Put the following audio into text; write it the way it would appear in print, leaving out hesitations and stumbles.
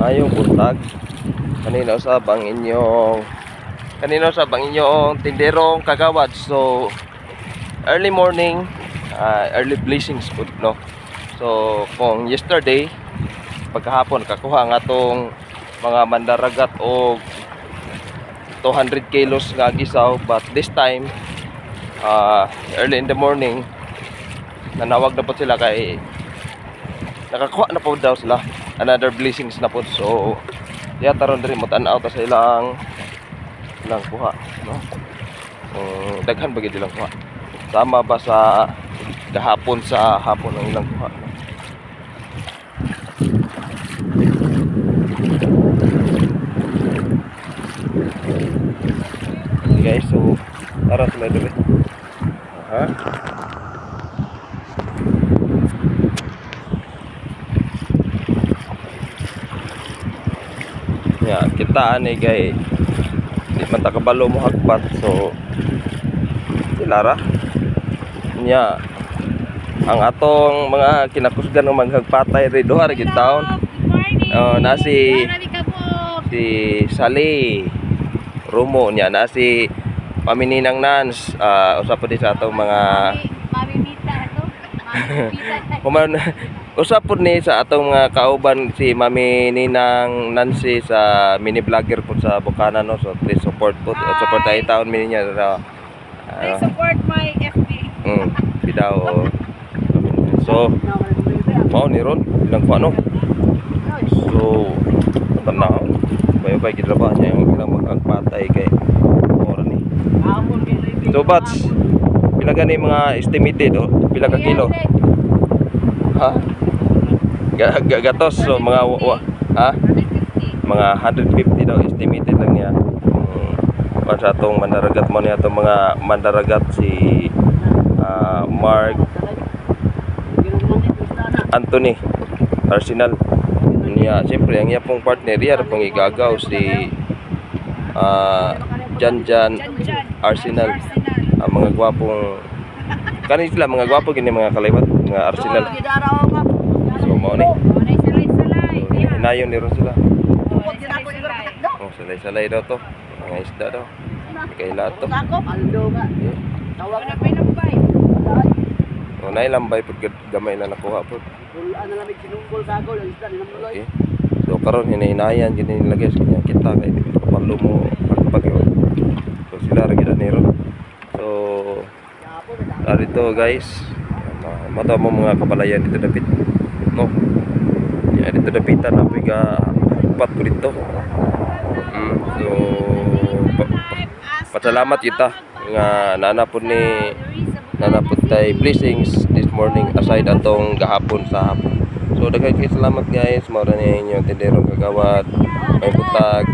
Mayong buntag. Kanina usab ang inyong tinderong kagawad. So early morning, early blessings po, no. So kung yesterday pagkahapon kakuha nga tong mga mandaragat o 200 kilos nga gisaw, but this time early in the morning nanawag na po sila kay nakakuha na po daw sila another blessings na po. So taron diri mo tan-aw ta sa ilang kuha, no. Daghan bagay ilang kuha sama ba sa kahapon sa hapon ang ilang kuha, no? Okay, guys, so tara sila diri. Ya, kita ani kay di man ta kabalo mo hagpat, so ilara nya ang atong mga kinakusgan ng maghagpatay ri duha ra gid taon. Na si Sally Rumo nya, na si Pamininang Nans, usap din sa atong mga usap po ni sa atong mga kauban si Mami Ninang Nancy sa mini vlogger po sa Bukana, no. So please support po, support tayo taon mini niya. Please support my FB. Bidaw. So mau ni ron ilang ko ano. So tanaw bay-bay gid ba niya yung ilang magpatay kay ora ni. So bats pila gani mga estimated pila ka kilo? Ha? Gatos, so mga mga 150 daw estimated lang niya. Para sa atong mandaragat mo niya, atong mga mandaragat si Mark Anthony Arsenal niya. Siyempre ang iya pong partner niya pong igagaw si Jan Arsenal. Ang mga gwapong kanin sila, mga gwapo gini mga kaliwat, mga Arsenal. So mao ni. Hinayon ni ron sila. Salay daw to. Mga isda daw. Kay lato. Nay lambay pud gamay na nakuha pud. Okay. So karon hinahinayan gini nilagay sa kanya kita kay kapalo mo pagpagyo. So sila ra gid ni ron. So dito guys, mata mo mga kabalayan dito dapit, no. Ya dito dapitan na piga pat ko dito. So pasalamat kita nga nanapod tay blessings this morning aside atong gahapon sa hapon. So daghan kay salamat guys, mao ra ni inyo tinderong kagawad may butag.